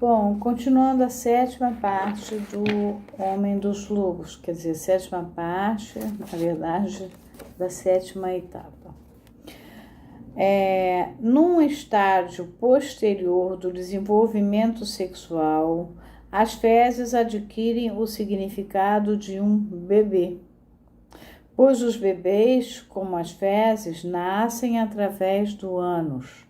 Bom, continuando a sétima parte do Homem dos Lobos, quer dizer, sétima parte, na verdade, da sétima etapa. Num estágio posterior do desenvolvimento sexual, as fezes adquirem o significado de um bebê, pois os bebês, como as fezes, nascem através do ânus.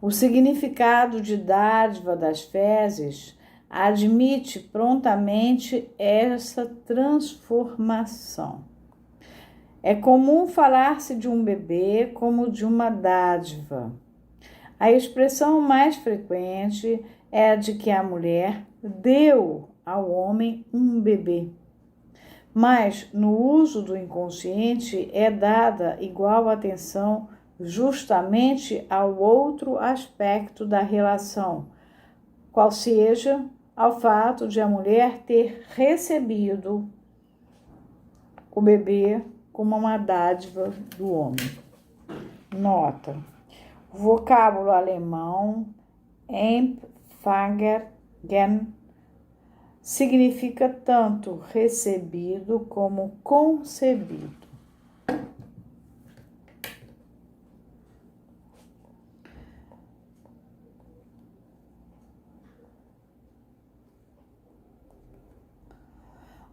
O significado de dádiva das fezes admite prontamente essa transformação. É comum falar-se de um bebê como de uma dádiva. A expressão mais frequente é a de que a mulher deu ao homem um bebê. Mas, no uso do inconsciente, é dada igual atenção justamente ao outro aspecto da relação, qual seja ao fato de a mulher ter recebido o bebê como uma dádiva do homem. Nota: o vocábulo alemão Empfangen significa tanto recebido como concebido.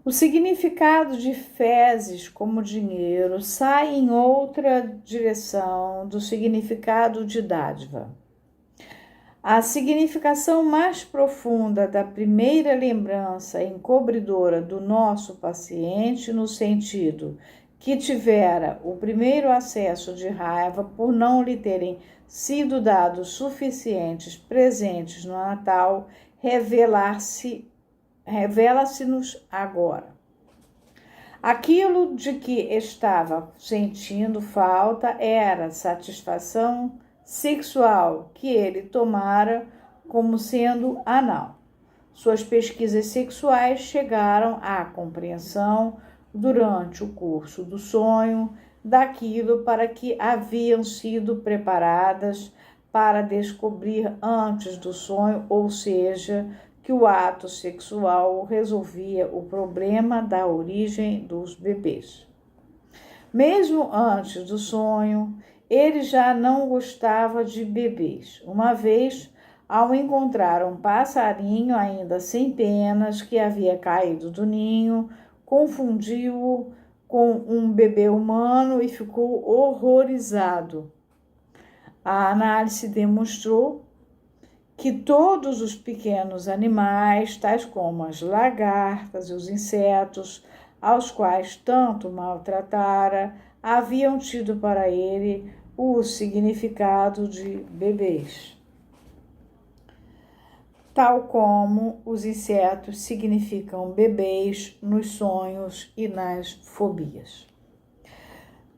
O significado de fezes como dinheiro sai em outra direção do significado de dádiva. A significação mais profunda da primeira lembrança encobridora do nosso paciente, no sentido que tivera o primeiro acesso de raiva por não lhe terem sido dados suficientes presentes no Natal, revela-se-nos agora. Aquilo de que estava sentindo falta era satisfação sexual que ele tomara como sendo anal. Suas pesquisas sexuais chegaram à compreensão, durante o curso do sonho, daquilo para que haviam sido preparadas para descobrir antes do sonho, ou seja, que o ato sexual resolvia o problema da origem dos bebês. Mesmo antes do sonho, ele já não gostava de bebês. Uma vez, ao encontrar um passarinho ainda sem penas que havia caído do ninho, confundiu-o com um bebê humano e ficou horrorizado. A análise demonstrou que todos os pequenos animais, tais como as lagartas e os insetos, aos quais tanto maltratara, haviam tido para ele o significado de bebês, tal como os insetos significam bebês nos sonhos e nas fobias.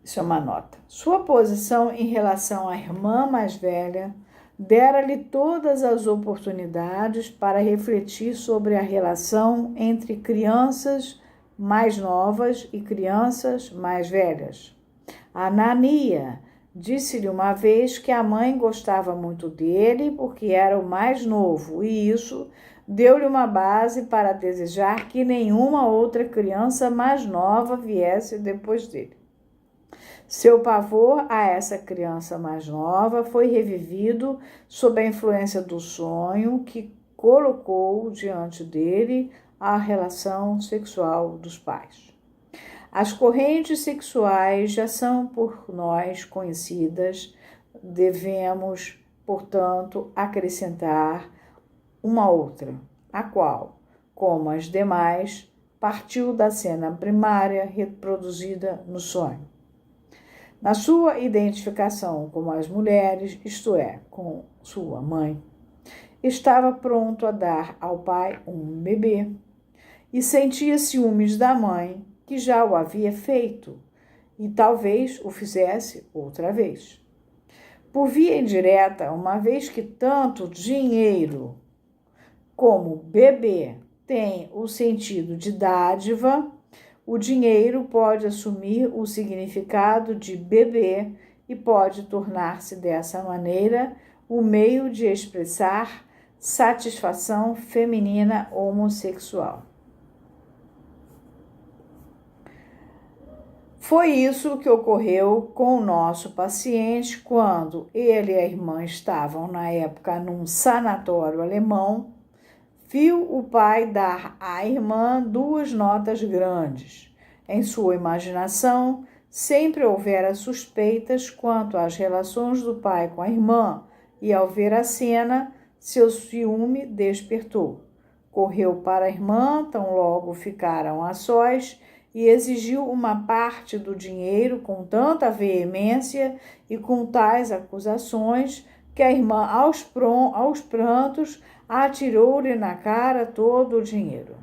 Isso é uma nota. Sua posição em relação à irmã mais velha dera-lhe todas as oportunidades para refletir sobre a relação entre crianças mais novas e crianças mais velhas. Anania disse-lhe uma vez que a mãe gostava muito dele porque era o mais novo, e isso deu-lhe uma base para desejar que nenhuma outra criança mais nova viesse depois dele. Seu pavor a essa criança mais nova foi revivido sob a influência do sonho que colocou diante dele a relação sexual dos pais. As correntes sexuais já são por nós conhecidas, devemos, portanto, acrescentar uma outra, a qual, como as demais, partiu da cena primária reproduzida no sonho. Na sua identificação com as mulheres, isto é, com sua mãe, estava pronto a dar ao pai um bebê e sentia ciúmes da mãe, que já o havia feito, e talvez o fizesse outra vez. Por via indireta, uma vez que tanto dinheiro como bebê tem o sentido de dádiva, o dinheiro pode assumir o significado de bebê e pode tornar-se dessa maneira o meio de expressar satisfação feminina homossexual. Foi isso que ocorreu com o nosso paciente quando ele e a irmã estavam, na época, num sanatório alemão. Viu o pai dar à irmã 2 notas grandes. Em sua imaginação, sempre houvera suspeitas quanto às relações do pai com a irmã, e ao ver a cena, seu ciúme despertou. Correu para a irmã, tão logo ficaram a sós, e exigiu uma parte do dinheiro com tanta veemência e com tais acusações que a irmã, aos prantos, atirou-lhe na cara todo o dinheiro.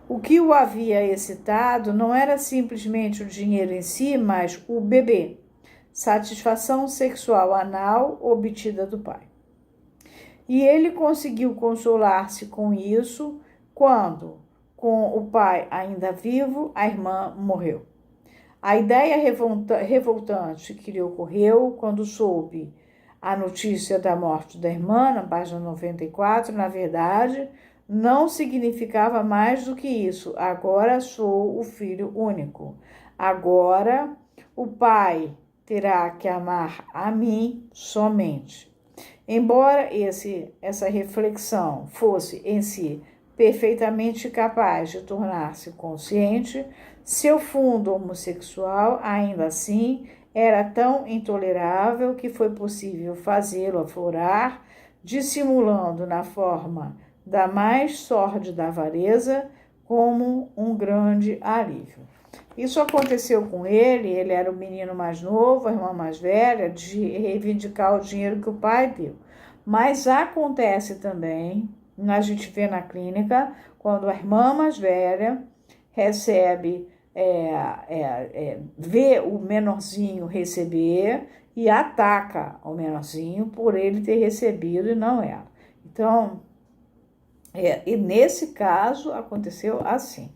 O que o havia excitado não era simplesmente o dinheiro em si, mas o bebê, satisfação sexual anal obtida do pai. E ele conseguiu consolar-se com isso quando, com o pai ainda vivo, a irmã morreu. A ideia revoltante que lhe ocorreu quando soube a notícia da morte da irmã, na página 94, na verdade, não significava mais do que isso. Agora sou o filho único. Agora o pai terá que amar a mim somente. Embora essa reflexão fosse em si perfeitamente capaz de tornar-se consciente, seu fundo homossexual, ainda assim, era tão intolerável que foi possível fazê-lo aflorar, dissimulando na forma da mais sórdida avareza como um grande alívio. Isso aconteceu com ele era o menino mais novo, a irmã mais velha, de reivindicar o dinheiro que o pai deu. Mas acontece também, a gente vê na clínica, quando a irmã mais velha recebe, vê o menorzinho receber e ataca o menorzinho por ele ter recebido e não ela. Então, e nesse caso aconteceu assim.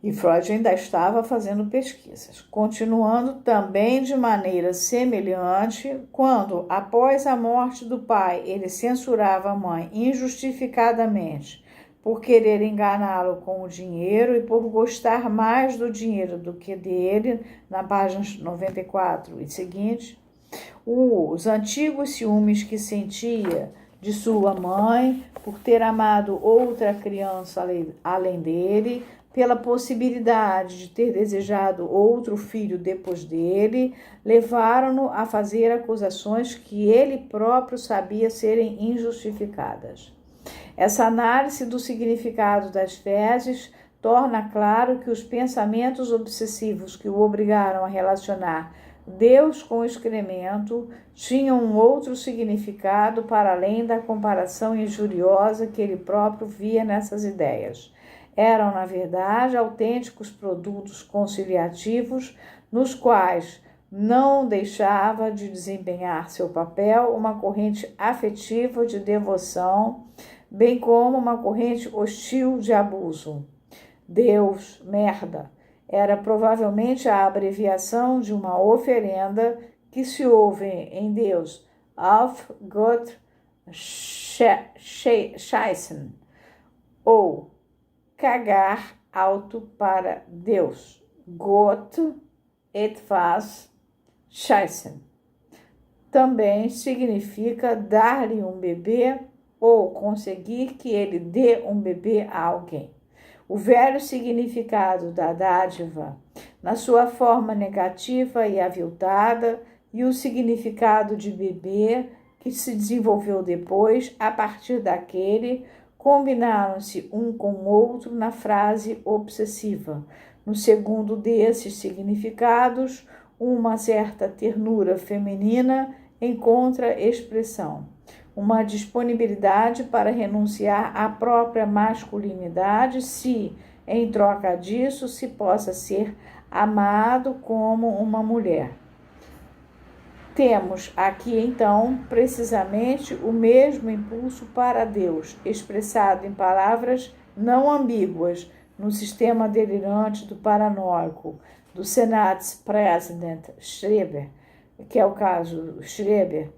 E Freud ainda estava fazendo pesquisas. Continuando também de maneira semelhante, quando, após a morte do pai, ele censurava a mãe injustificadamente por querer enganá-lo com o dinheiro e por gostar mais do dinheiro do que dele, na página 94 e seguinte, os antigos ciúmes que sentia de sua mãe por ter amado outra criança além dele, pela possibilidade de ter desejado outro filho depois dele, levaram-no a fazer acusações que ele próprio sabia serem injustificadas. Essa análise do significado das fezes torna claro que os pensamentos obsessivos que o obrigaram a relacionar Deus com o excremento tinham um outro significado para além da comparação injuriosa que ele próprio via nessas ideias. Eram, na verdade, autênticos produtos conciliativos nos quais não deixava de desempenhar seu papel uma corrente afetiva de devoção, bem como uma corrente hostil de abuso. Deus, merda, era provavelmente a abreviação de uma oferenda que se ouve em Deus, auf Gott scheißen, ou cagar alto para Deus, Gott etwas scheißen. Também significa dar-lhe um bebê ou conseguir que ele dê um bebê a alguém. O velho significado da dádiva, na sua forma negativa e aviltada, e o significado de bebê, que se desenvolveu depois, a partir daquele, combinaram-se um com o outro na frase obsessiva. No segundo desses significados, uma certa ternura feminina encontra expressão, uma disponibilidade para renunciar à própria masculinidade se, em troca disso, se possa ser amado como uma mulher. Temos aqui, então, precisamente o mesmo impulso para Deus, expressado em palavras não ambíguas no sistema delirante do paranoico do Senatspräsident Schreber, que é o caso Schreber,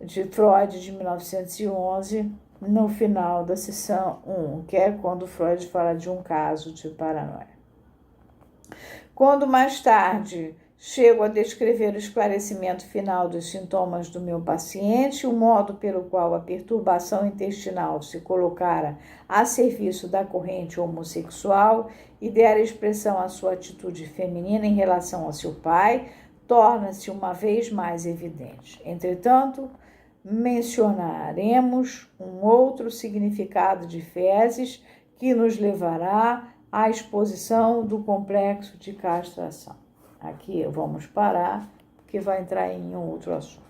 de Freud, de 1911, no final da sessão 1, que é quando Freud fala de um caso de paranoia. Quando mais tarde chego a descrever o esclarecimento final dos sintomas do meu paciente, o modo pelo qual a perturbação intestinal se colocara a serviço da corrente homossexual e der expressão à sua atitude feminina em relação ao seu pai, torna-se uma vez mais evidente. Entretanto, mencionaremos um outro significado de fezes que nos levará à exposição do complexo de castração. Aqui vamos parar, porque vai entrar em outro assunto.